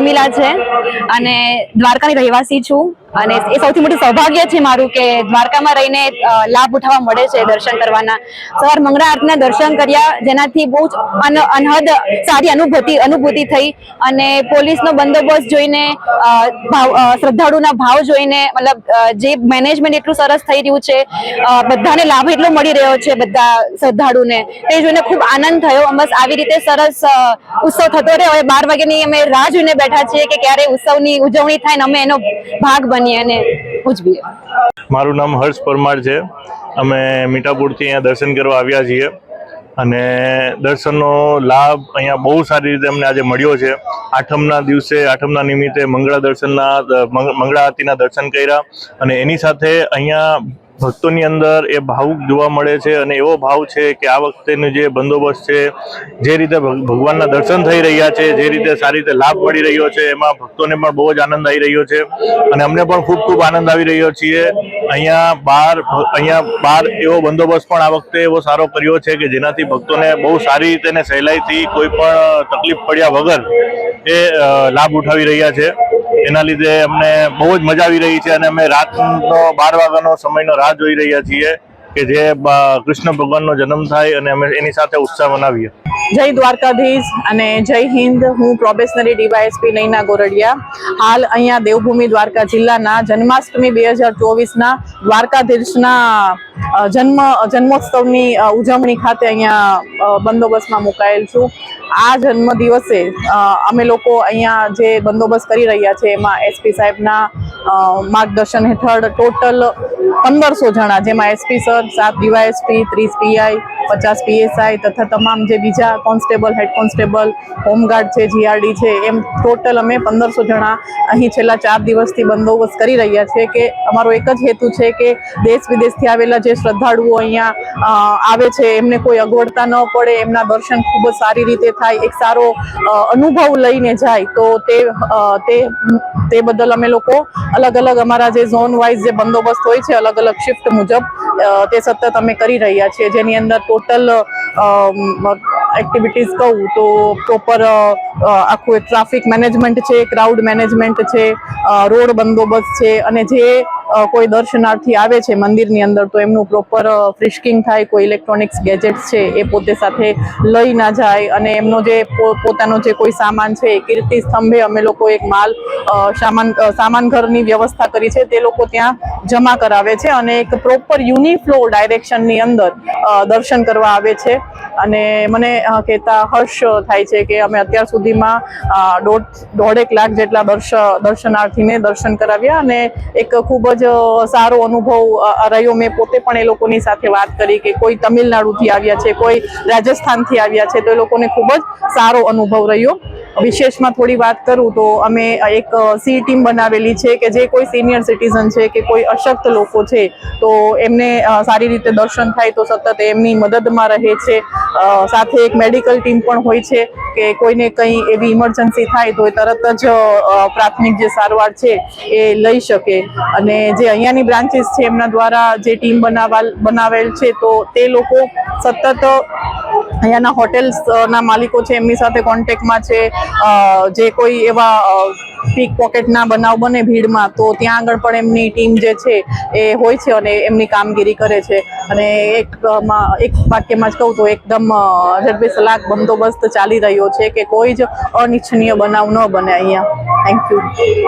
ઉર્મિલા છે અને દ્વારકાની રહેવાસી છું અને એ સૌથી મોટું સૌભાગ્ય છે મારું કે દ્વારકામાં રહીને લાભ ઉઠાવવા મળે છે દર્શન કરવાના. સવાર મંગળા આરતીના દર્શન કર્યા જેનાથી બહુ જ અનહદ સારી અનુભૂતિ થઈ અને પોલીસનો બંદોબસ્ત જોઈને શ્રદ્ધાળુના ભાવ જોઈને મતલબ જે મેનેજમેન્ટ એટલું સરસ થઈ રહ્યું છે, બધાને લાભ એટલો મળી રહ્યો છે બધા શ્રદ્ધાળુને, તે જોઈને ખૂબ આનંદ થયો. બસ આવી રીતે સરસ ઉત્સવ થતો રહે. હવે 12 વાગ્યાની અમે રાહ જોઈને બેઠા છીએ કે ક્યારે ઉત્સવની ઉજવણી થાય ને અમે એનો ભાગ બનીએ અને ઉજવીએ. મારું નામ હર્ષ પરમાર છે. અમે મીઠાપુરથી અહીંયા દર્શન કરવા આવ્યા છીએ અને દર્શનનો લાભ અહીંયા બહુ સારી રીતે અમને આજે મળ્યો છે. આઠમના દિવસે આઠમના નિમિત્તે મંગળા આરતીના દર્શન કર્યા અને એની સાથે અહીંયા ભક્તોની અંદર એ ભાવુક જોવા મળે છે અને એવો ભાવ છે કે આ વખતેનો જે બંદોબસ્ત છે, જે રીતે ભગવાનના દર્શન થઈ રહ્યા છે, જે રીતે સારી રીતે લાભ મળી રહ્યો છે, એમાં ભક્તોને પણ બહુ જ આનંદ આવી રહ્યો છે અને અમને પણ ખૂબ આનંદ આવી રહ્યો છીએ. અહીંયા બહાર એવો બંદોબસ્ત પણ આ વખતે એવો સારો કર્યો છે કે જેનાથી ભક્તોને બહુ સારી રીતે અને સહેલાઈથી કોઈ પણ તકલીફ પડ્યા વગર એ લાભ ઉઠાવી રહ્યા છે. એના લીધે અમને બહુ જ મજા આવી રહી છે અને અમે રાતનો 12 વાગ્યાનો સમયનો રાહ જોઈ રહ્યા છીએ કે જે કૃષ્ણ ભગવાનનો જન્મ થાય અને અમે એની સાથે ઉત્સાહ મનાવીએ. જય દ્વારકાધીશ અને જય હિન્દ. હું પ્રોબેશનરી ડીવાયએસપી નૈના ગોરડિયા. હાલ અહીંયા દેવભૂમિ દ્વારકા જિલ્લાના જન્માષ્ટમી 2024ના દ્વારકાધીશના જન્મોત્સવની ઉજવણી ખાતે અહીંયા બંદોબસ્તમાં મુકાયેલ છું. આ જન્મ દિવસે અમે લોકો અહીંયા જે બંદોબસ્ત કરી રહ્યા છે એમાં એસપી સાહેબના માર્ગદર્શન હેઠળ ટોટલ 1500 જણા, જેમાં SP sir, 7 DYSP, 30 PI, 50 PSI તથા તમામ જે બીજા કોન્સ્ટેબલ, હેડ કોન્સ્ટેબલ, હોમગાર્ડ છે, જીઆરડી છે, એમ ટોટલ અમે 1500 જણા અહીં છેલ્લા 4 દિવસથી બંદોબસ્ત કરી રહ્યા છે. કે અમારો એક જ હેતુ છે કે દેશ વિદેશથી આવેલા જે શ્રદ્ધાળુઓ અહીંયા આવે છે એમને કોઈ અગવડતા ન પડે, એમના દર્શન ખૂબ જ સારી રીતે થાય, એક સારો અનુભવ લઈને જાય. તો તે બદલ અમે લોકો અલગ અલગ અમારા જે ઝોન વાઇઝ જે બંદોબસ્ત હોય છે અલગ અલગ શિફ્ટ મુજબ તે સતત અમે કરી રહ્યા છીએ, જેની અંદર ટોટલ એક્ટિવિટીઝ કહું તો પ્રોપર આખું એક ટ્રાફિક મેનેજમેન્ટ છે, ક્રાઉડ મેનેજમેન્ટ છે, રોડ બંદોબસ્ત છે અને જે કોઈ દર્શનાર્થી આવે છે મંદિરની અંદર તો એમનું પ્રોપર ફ્રિસ્કિંગ થાય, કોઈ ઇલેક્ટ્રોનિક્સ ગેજેટ્સ છે એ પોતે સાથે લઈ ના જાય અને એમનો જે પોતાનો જે કોઈ સામાન છે, કીર્તિ સ્તંભે અમે લોકો એક સામાન ઘરની વ્યવસ્થા કરી છે, તે લોકો ત્યાં જમા કરાવે છે અને એક પ્રોપર યુનિફ્લો ડાયરેક્શનની અંદર દર્શન કરવા આવે છે. અને મને કહેતા હર્ષ થાય છે કે અમે અત્યાર સુધીમાં 1.5 લાખ જેટલા દર્શનાર્થીને દર્શન કરાવ્યા અને એક ખૂબ જ સારો અનુભવ રહ્યો. મેં પોતે પણ એ લોકોની સાથે વાત કરી કે કોઈ તમિલનાડુથી આવ્યા છે, કોઈ રાજસ્થાનથી આવ્યા છે, તો એ લોકોને ખૂબ જ સારો અનુભવ રહ્યો. વિશેષમાં થોડી વાત કરું તો અમે એક સી ટીમ બનાવેલી છે કે જે કોઈ સિનિયર સિટીઝન છે કે કોઈ અશક્ત લોકો છે તો એમને સારી રીતે દર્શન થાય તો સતત એમની મદદમાં રહે છે. સાથે એક મેડિકલ ટીમ પણ હોય છે કે કોઈને કંઈ એવી ઇમરજન્સી થાય તો એ તરત જ પ્રાથમિક જે સારવાર છે એ લઈ શકે. અને જે અહીંયાની બ્રાન્ચીસ છે એમના દ્વારા જે ટીમ બનાવેલ છે તો તે લોકો સતત અહીંયાના હોટેલ્સના માલિકો છે એમની સાથે કોન્ટેક્ટમાં છે. જે કોઈ એવા પીક પોકેટના બનાવ બને ભીડમાં તો ત્યાં આગળ પણ એમની ટીમ જે છે એ હોય છે અને એમની કામગીરી કરે છે. અને એક વાક્યમાં જ કહું તો એકદમ ઝડપી સલાહ બંદોબસ્ત ચાલી રહ્યો છે કે કોઈ જ અનિચ્છનીય બનાવ ન બને અહીંયા. Thank you.